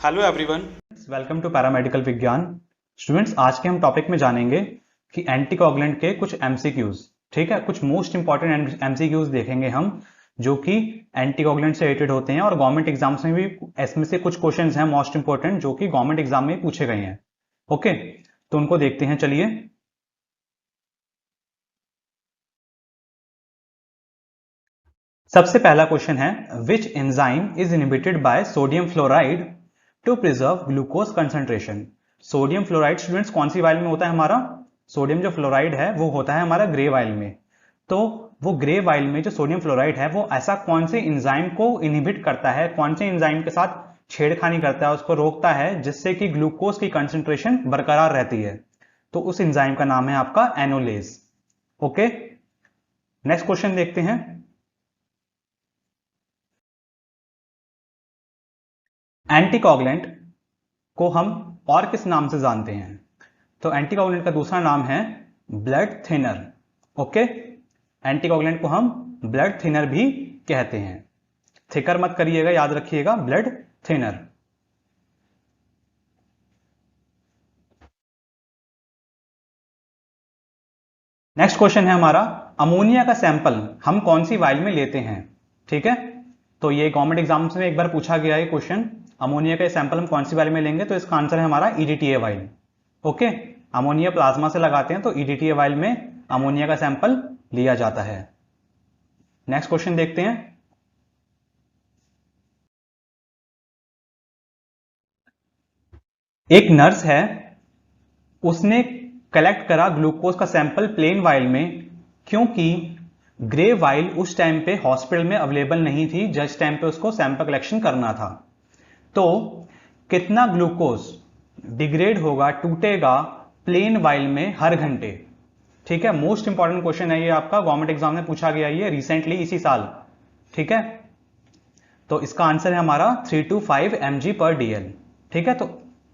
Hello everyone. Welcome to paramedical विज्ञान। Students, आज के हम टॉपिक में जानेंगे कि एंटीकोगुलेंट के कुछ एमसीक्यूज। ठीक है, कुछ मोस्ट इंपॉर्टेंट एमसीक्यूज देखेंगे हम जो कि एंटीकोगुलेंट से रिलेटेड होते हैं और गवर्नमेंट एग्जाम्स में भी इसमें से कुछ क्वेश्चंस हैं मोस्ट इंपॉर्टेंट जो कि गवर्नमेंट एग्जाम में पूछे गए हैं। ओके, तो उनको देखते हैं। चलिए, सबसे पहला क्वेश्चन है, which enzyme is inhibited by sodium fluoride to preserve glucose concentration. Sodium fluoride students कौन सी वाइल में होता है हमारा? सोडियम जो फ्लोराइड है वो होता है हमारा ग्रे वाइल में। तो वो ग्रे वाइल में जो सोडियम फ्लोराइड है वो ऐसा कौन से एंजाइम को इनहिबिट करता है, कौन से एंजाइम के साथ छेड़खानी करता है, उसको रोकता है जिससे कि ग्लूकोज की कंसंट्रेशन बरकरार रहती है। तो उस एंजाइम का नाम है आपका एनोलेज। ओके, नेक्स्ट क्वेश्चन देखते हैं। एंटीकोगुलेंट को हम और किस नाम से जानते हैं? तो एंटीकोगुलेंट का दूसरा नाम है ब्लड थिनर। ओके, एंटीकोगुलेंट को हम ब्लड थिनर भी कहते हैं। थिकर मत करिएगा, याद रखिएगा, ब्लड थिनर। नेक्स्ट क्वेश्चन है हमारा, अमोनिया का सैंपल हम कौन सी वाइल में लेते हैं? ठीक है, तो ये गवर्नमेंट एग्जाम्स में एक बार पूछा गया है क्वेश्चन, अमोनिया का सैंपल हम कौन सी वाइल में लेंगे? तो इसका आंसर है हमारा EDTA while. Okay, ammonia plasma से लगाते हैं तो ईडीटीए वाइल में अमोनिया का सैंपल लिया जाता है। नेक्स्ट क्वेश्चन देखते हैं। एक नर्स है, उसने कलेक्ट करा ग्लूकोज का सैंपल प्लेन वाइल में, क्योंकि ग्रे वाइल उस टाइम पे हॉस्पिटल में अवेलेबल नहीं थी जिस टाइम पे उसको सैंपल कलेक्शन करना था। तो कितना ग्लूकोज डिग्रेड होगा, टूटेगा प्लेन वाइल में हर घंटे? ठीक है, मोस्ट इंपॉर्टेंट क्वेश्चन है ये, आपका गवर्नमेंट एग्जाम में पूछा गया ये रिसेंटली इसी साल। ठीक है, तो इसका आंसर है हमारा 3 to 5 mg पर dl। ठीक है, तो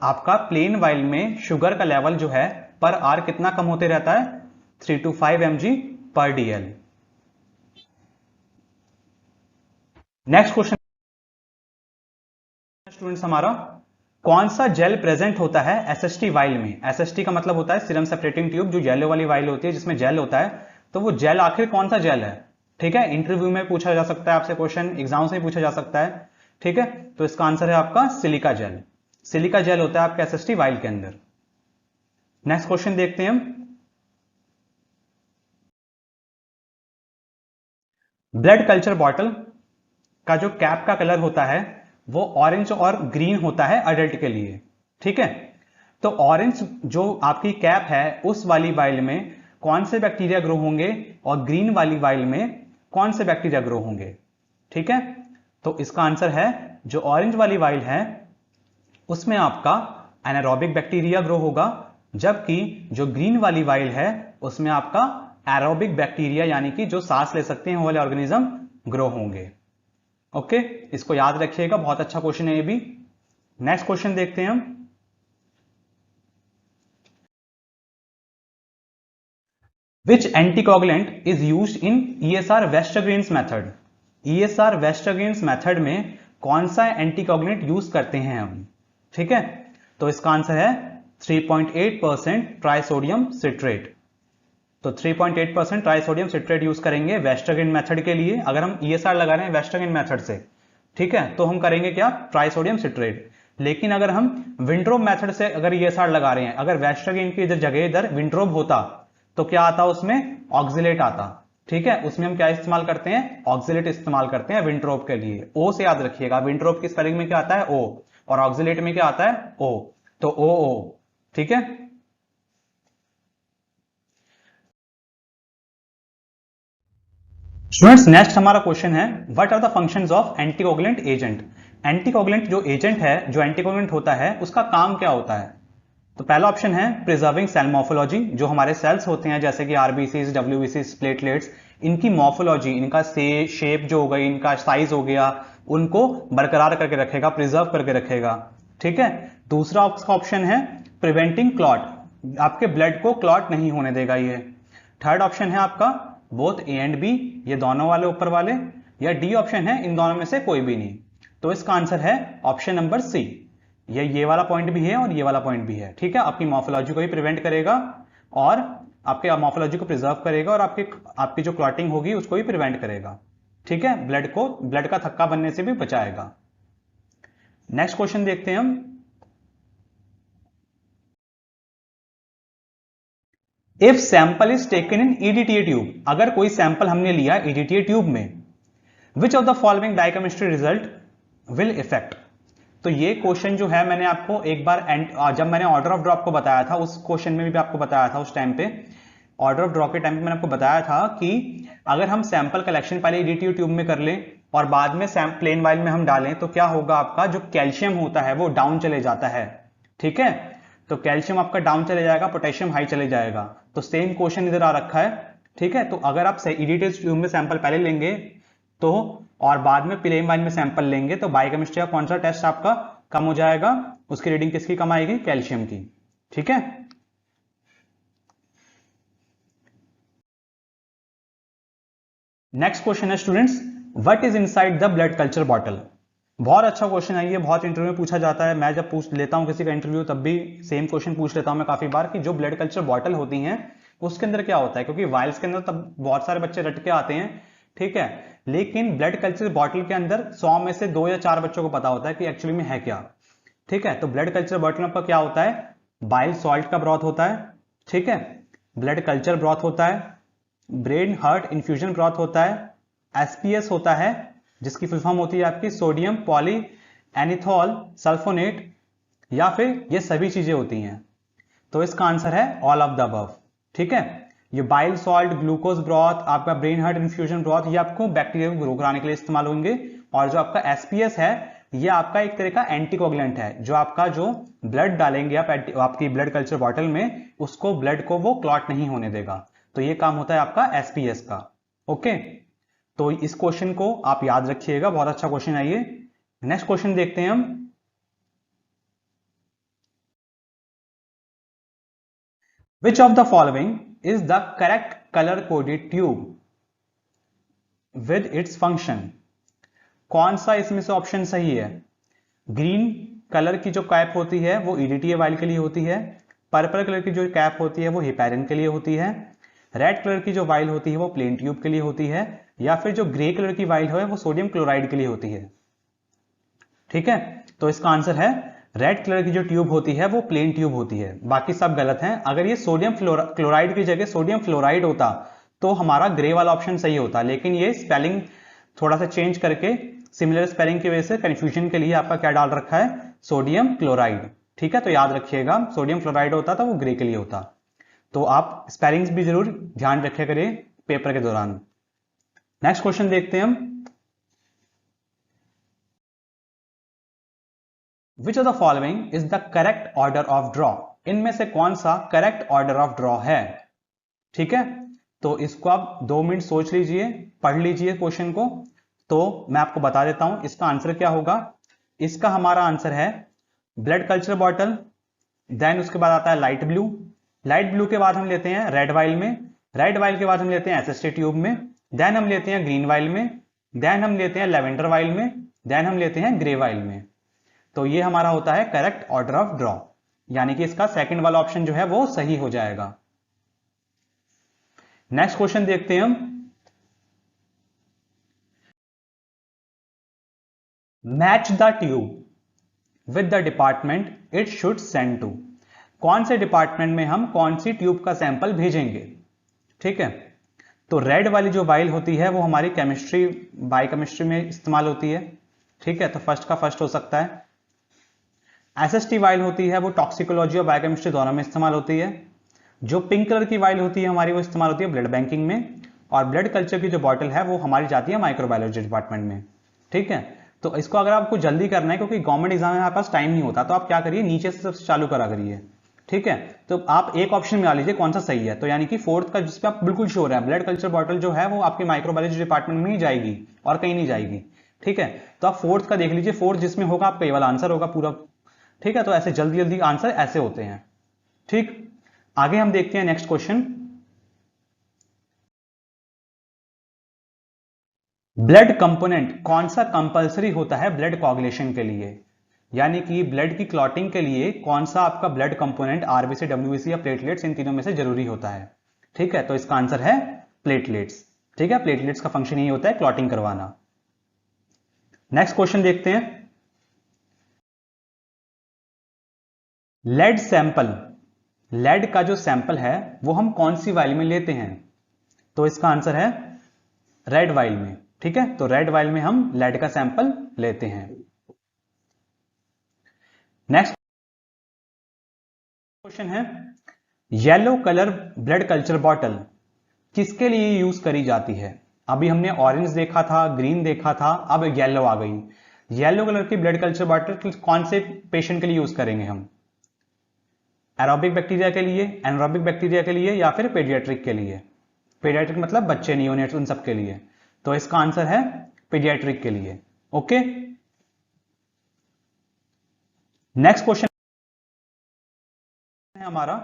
आपका प्लेन वाइल में शुगर का लेवल जो है पर आर कितना कम होते रहता है? 3 to 5 mg पर dl। नेक्स्ट क्वेश्चन स्टूडेंट्स हमारा, कौन सा जेल प्रेजेंट होता है एसएसटी वाइल में? एसएसटी का मतलब होता है सीरम सेपरेटिंग ट्यूब, जो येलो वाली वाइल होती है जिसमें जेल होता है। तो वो जेल आखिर कौन सा जेल है? ठीक है, इंटरव्यू में पूछा जा सकता है आपसे क्वेश्चन, एग्जाम से पूछा जा सकता है। ठीक है, तो इसका आंसर है आपका सिलिका जेल। सिलिका जेल होता है आपका एसएसटी वाइल के अंदर। नेक्स्ट क्वेश्चन देखते हैं हम। ब्लड कल्चर बॉटल का जो कैप का कलर होता है वो ऑरेंज और ग्रीन होता है अडल्ट के लिए। ठीक है, तो ऑरेंज जो आपकी कैप है उस वाली वाइल में कौन से बैक्टीरिया ग्रो होंगे और ग्रीन वाली वाइल में कौन से बैक्टीरिया ग्रो होंगे? ठीक है, तो इसका आंसर है जो ऑरेंज वाली वाइल है उसमें आपका एनारोबिक बैक्टीरिया ग्रो होगा, जबकि जो ग्रीन वाली वाइल है उसमें आपका एरोबिक बैक्टीरिया यानी कि जो सांस ले सकते हैं वो वाले ऑर्गेनिज्म ग्रो होंगे। ओके, इसको याद रखिएगा, बहुत अच्छा क्वेश्चन है ये भी। नेक्स्ट क्वेश्चन देखते हैं हम। Which anticoagulant is used in ESR Westergren's method? ESR Westergren's method में कौन सा एंटीकोगुलेंट यूज करते हैं हम? ठीक है, तो इसका आंसर है 3.8% ट्राइसोडियम सिट्रेट। तो 3.8% ट्राइसोडियम सिट्रेट यूज करेंगे वेस्टरग्रेन मेथड के लिए। अगर हम ईएसआर लगा रहे हैं वेस्टरग्रेन मेथड से, ठीक है, तो हम करेंगे क्या? Trisodium citrate. लेकिन अगर हम विंट्रोब मेथड से अगर ईएसआर लगा रहे हैं, अगर वेस्टरग्रेन की जगह इधर विंट्रोब होता तो क्या आता? उसमें ऑक्सिलेट आता। ठीक है, उसमें हम क्या इस्तेमाल करते हैं? ऑक्सिलेट इस्तेमाल करते हैं विंट्रोब के लिए। ओ से याद रखिएगा, विंट्रोब की स्पेलिंग में क्या आता है? ओ, और ऑक्सिलेट में क्या आता है? ओ। तो ओ ओ। ठीक है, स्टूडेंट्स नेक्स्ट हमारा क्वेश्चन है, what are the functions of anticoagulant agent? Anticoagulant जो एजेंट है, जो एंटीकोगुलेंट होता है, उसका काम क्या होता है? तो पहला ऑप्शन है प्रिजर्विंग सेल मॉर्फोलॉजी। जो हमारे सेल्स होते हैं जैसे कि आरबीसीज, डब्ल्यूबीसीज, प्लेटलेट्स, इनकी मॉर्फोलॉजी, इनका शेप जो हो गई, इनका साइज हो गया, उनको बरकरार करके रखेगा, प्रिजर्व करके रखेगा। ठीक है, दूसरा ऑप्शन है प्रिवेंटिंग क्लॉट, आपके ब्लड को क्लॉट नहीं होने देगा ये। थर्ड ऑप्शन है आपका बोथ ए एंड बी, ये दोनों वाले ऊपर वाले, या डी ऑप्शन है इन दोनों में से कोई भी नहीं। तो इसका आंसर है ऑप्शन नंबर सी, ये वाला पॉइंट भी है और ये वाला पॉइंट भी है, ठीक है। आपकी मॉर्फोलॉजी को भी प्रिवेंट करेगा और आपके मॉर्फोलॉजी को प्रिजर्व करेगा और आपकी जो क्लॉटिंग होगी उसको भी प्रिवेंट करेगा, ठीक है। ब्लड का थक्का बनने से भी बचाएगा। नेक्स्ट क्वेश्चन देखते हैं हम। If sample is taken in EDTA tube, अगर कोई सैंपल हमने लिया ईडीटीए ट्यूब में, which of the following biochemistry result will effect. तो ये क्वेश्चन जो है मैंने आपको एक बार जब मैंने ऑर्डर ऑफ ड्रॉ आपको बताया था, उस क्वेश्चन में भी आपको बताया था, उस टाइम पे ऑर्डर ऑफ ड्रॉ के टाइम पे मैंने आपको बताया था कि अगर हम सैंपल कलेक्शन पहले ईडीटीए ट्यूब में कर लें और बाद में प्लेन वाइल में हम डालें तो क्या होगा, आपका जो कैल्शियम होता है वो डाउन चले जाता है, ठीक है। तो कैल्शियम आपका डाउन चले जाएगा, पोटेशियम हाई चले जाएगा। तो सेम क्वेश्चन इधर आ रखा है, ठीक है। तो अगर आप ईडीटीए ट्यूब में सैंपल पहले लेंगे तो और बाद में प्लेन वाइल में सैंपल लेंगे तो बायोकेमिस्ट्री का कौन सा टेस्ट आपका कम हो जाएगा, उसकी रीडिंग किसकी कम आएगी, कैल्शियम की, ठीक है। नेक्स्ट क्वेश्चन है students, what is inside the blood culture bottle. बहुत अच्छा क्वेश्चन है ये, बहुत इंटरव्यू में पूछा जाता है। मैं जब पूछ लेता हूं किसी का इंटरव्यू तब भी सेम क्वेश्चन पूछ लेता हूं मैं काफी बार कि जो ब्लड कल्चर बॉटल होती हैं उसके अंदर क्या होता है, क्योंकि वाइल्स के अंदर तब बहुत सारे बच्चे रट के आते हैं, ठीक है। लेकिन ब्लड कल्चर बॉटल के अंदर 100 में से 2 या 4 बच्चों को पता होता है कि एक्चुअली में है क्या, ठीक है। तो ब्लड कल्चर बॉटल में आपका क्या होता है, बाइल सॉल्ट का ब्रॉथ होता है, ठीक है, ब्लड कल्चर ब्रॉथ होता है, ब्रेन हार्ट इन्फ्यूजन ब्रॉथ होता है, एसपीएस होता है जिसकी फुल फॉर्म होती है आपकी सोडियम पॉली एनिथॉल सल्फोनेट, या फिर ये सभी चीजें होती हैं। तो इसका आंसर है ऑल ऑफ द अबव, ठीक है। ये बाइल सॉल्ट, ग्लूकोज ब्रॉथ, आपका ब्रेन हार्ट इन्फ्यूजन ब्रॉथ, ये आपको बैक्टीरिया को ग्रो कराने के लिए इस्तेमाल होंगे। और जो आपका एसपीएस है ये आपका एक तरह का एंटीकोगुलेंट है, जो आपका जो ब्लड डालेंगे आप आपकी ब्लड कल्चर बॉटल में, उसको ब्लड को वो क्लॉट नहीं होने देगा। तो ये काम होता है आपका एसपीएस का, ओके। तो इस क्वेश्चन को आप याद रखिएगा, बहुत अच्छा क्वेश्चन है ये। नेक्स्ट क्वेश्चन देखते हैं हम। Which of the following is the correct colour coded tube with its function. कौन सा इसमें से ऑप्शन सही है। ग्रीन कलर की जो कैप होती है वो ईडीटीए वाइल के लिए होती है, पर्पल कलर की जो कैप होती है वो हेपेरिन के लिए होती है, रेड कलर की जो वाइल होती है वो प्लेन ट्यूब के लिए होती है, या फिर जो ग्रे कलर की वाइल है वो सोडियम क्लोराइड के लिए होती है, ठीक है। तो इसका आंसर है रेड कलर की जो ट्यूब होती है वो प्लेन ट्यूब होती है, बाकी सब गलत हैं। अगर ये सोडियम क्लोराइड की जगह सोडियम फ्लोराइड होता तो हमारा ग्रे वाला ऑप्शन सही होता, लेकिन ये स्पेलिंग थोड़ा सा चेंज करके सिमिलर स्पेलिंग की वजह से कंफ्यूजन के लिए आपका क्या डाल रखा है, सोडियम क्लोराइड, ठीक है। तो याद रखिएगा सोडियम फ्लोराइड होता तो वो ग्रे के लिए होता। तो आप स्पेलिंग्स भी जरूर ध्यान रखे करें पेपर के दौरान। नेक्स्ट क्वेश्चन देखते हैं हम। Which of the following is the correct order of draw. इनमें से कौन सा करेक्ट ऑर्डर ऑफ ड्रॉ है, ठीक है। तो इसको आप 2 मिनट सोच लीजिए, पढ़ लीजिए क्वेश्चन को। तो मैं आपको बता देता हूं इसका आंसर क्या होगा। इसका हमारा आंसर है ब्लड कल्चर बॉटल, देन उसके बाद आता है लाइट ब्लू, लाइट ब्लू के बाद हम लेते हैं रेड वाइल में, रेड वाइल के बाद हम लेते हैं एसएसटी ट्यूब में, देन हम लेते हैं ग्रीन वाइल में, देन हम लेते हैं लेवेंडर वाइल में, देन हम लेते हैं ग्रे वाइल में। तो ये हमारा होता है करेक्ट ऑर्डर ऑफ ड्रॉ, यानी कि इसका सेकंड वाला ऑप्शन जो है वो सही हो जाएगा। नेक्स्ट क्वेश्चन देखते हैं हम। Match the tube with the department it should send to. कौन से डिपार्टमेंट में हम कौन सी ट्यूब का सैंपल भेजेंगे, ठीक है। तो रेड वाली जो वाइल होती है वो हमारी केमिस्ट्री बायोकेमिस्ट्री में इस्तेमाल होती है, ठीक है। तो फर्स्ट का फर्स्ट हो सकता है। एसएसटी वाइल होती है वो टॉक्सिकोलॉजी और बायोकेमिस्ट्री दोनों में इस्तेमाल होती है। जो पिंक कलर की वाइल होती है हमारी वो इस्तेमाल होती है ब्लड बैंकिंग में, और ब्लड कल्चर की जो बॉटल है वो हमारी जाती है माइक्रोबायोलॉजी डिपार्टमेंट में, ठीक है। तो इसको अगर आपको जल्दी करना है क्योंकि गवर्नमेंट एग्जाम में आपके पास टाइम नहीं होता, तो आप क्या करिए नीचे से सबसे चालू करा करिए, ठीक है। तो आप एक ऑप्शन में आ लीजिए कौन सा सही है। तो यानी कि फोर्थ का जिसपे आप बिल्कुल श्योर है, ब्लड कल्चर बॉटल जो है वो आपकी माइक्रोबायोलॉजी डिपार्टमेंट में ही जाएगी और कहीं नहीं जाएगी, ठीक है। तो आप फोर्थ का देख लीजिए, फोर्थ जिसमें होगा आपका ये वाला आंसर होगा पूरा, ठीक है। तो ऐसे जल्दी जल्दी आंसर ऐसे होते हैं, ठीक। आगे हम देखते हैं नेक्स्ट क्वेश्चन। ब्लड कंपोनेंट कौन सा कंपलसरी होता है ब्लड कोagulation के लिए। यानी कि ब्लड की क्लॉटिंग के लिए कौन सा आपका ब्लड कंपोनेंट आरबीसी, डब्ल्यूबीसी या प्लेटलेट्स, इन तीनों में से जरूरी होता है। ठीक है, तो इसका आंसर है प्लेटलेट्स। ठीक है, प्लेटलेट्स का फंक्शन यही होता है क्लॉटिंग करवाना। नेक्स्ट क्वेश्चन देखते हैं। लेड सैंपल, लेड का जो सैंपल है वो हम कौन सी वाइल में लेते हैं? तो इसका आंसर है रेड वाइल में। ठीक है, तो रेड वाइल में हम लेड का सैंपल लेते हैं। नेक्स्ट क्वेश्चन है, yellow colour blood culture bottle किसके लिए यूज करी जाती है? अभी हमने ऑरेंज देखा था, ग्रीन देखा था, अब येलो आ गई। येलो कलर की ब्लड कल्चर बॉटल कौन से पेशेंट के लिए यूज करेंगे हम? एरोबिक बैक्टीरिया के लिए, एनारोबिक बैक्टीरिया के लिए, या फिर पेडियाट्रिक के लिए? पेडियाट्रिक मतलब बच्चे, नियोनेट्स, उन सब के लिए। तो इसका आंसर है पेडियाट्रिक के लिए। ओके, नेक्स्ट क्वेश्चन है हमारा,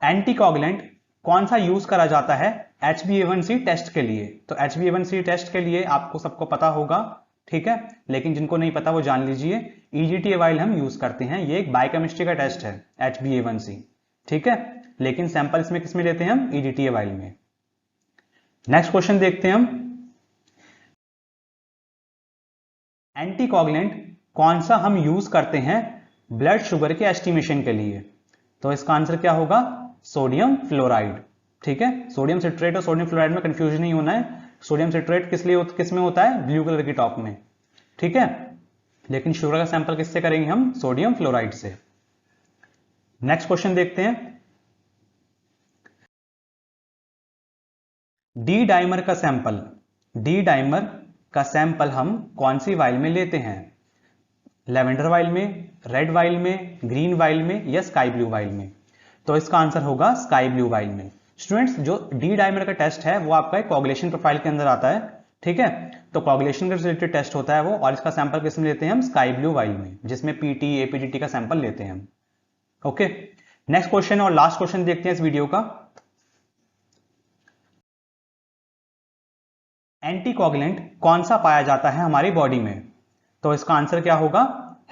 एंटीकोगुलेंट कौन सा यूज करा जाता है HbA1c टेस्ट के लिए? तो HbA1c टेस्ट के लिए आपको सबको पता होगा, ठीक है, लेकिन जिनको नहीं पता वो जान लीजिए। EGTA वाइल हम यूज करते हैं, ये एक बायोकेमिस्ट्री का टेस्ट है HbA1c। ठीक है, लेकिन सैंपल इसमें किसमें लेते हैं हम? EGTA वाइल में। नेक्स्ट क्वेश्चन देखते हैं हम, एंटीकोगुलेंट कौन सा हम यूज करते हैं ब्लड शुगर के एस्टिमेशन के लिए? तो इसका आंसर क्या होगा? Sodium fluoride. ठीक है, सोडियम सिट्रेट और सोडियम फ्लोराइड में कंफ्यूजन नहीं होना है। सोडियम सिट्रेट किस में होता है? ब्लू कलर की टॉप में। ठीक है, लेकिन शुगर का सैंपल किससे करेंगे हम? सोडियम फ्लोराइड से। नेक्स्ट क्वेश्चन देखते हैं, डी डाइमर का सैंपल, डी डाइमर का सैंपल हम कौन सी वाइल में लेते हैं? लेवेंडर वाइल में, रेड वाइल में, ग्रीन वाइल में, या स्काई ब्लू वाइल में? तो इसका आंसर होगा स्काई ब्लू वाइल में। स्टूडेंट्स, जो डी डाइमर का टेस्ट है वो आपका कोगुलेशन प्रोफाइल के अंदर आता है। ठीक है, तो कोगुलेशन के रिलेटेड टेस्ट होता है वो, और इसका सैंपल किस में लेते हैं हम? स्काई ब्लू वाइल में, जिसमें पीटी, एपीडीटी का सैंपल लेते हैं हम। ओके, नेक्स्ट क्वेश्चन और लास्ट क्वेश्चन देखते हैं इस वीडियो का, एंटीकोगुलेंट कौन सा पाया जाता है हमारी बॉडी में? तो इसका आंसर क्या होगा?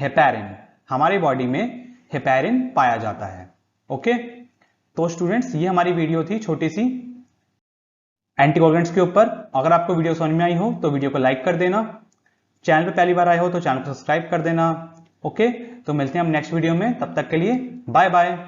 हेपेरिन। हमारी बॉडी में हेपेरिन पाया जाता है। ओके, तो स्टूडेंट्स ये हमारी वीडियो थी छोटी सी एंटीकोगुलेंट्स के ऊपर। अगर आपको वीडियो समझ में आई हो तो वीडियो को लाइक कर देना, चैनल पे पहली बार आए हो तो चैनल को सब्सक्राइब कर देना। ओके, तो मिलते हैं हम नेक्स्ट वीडियो में, तब तक के लिए बाय बाय।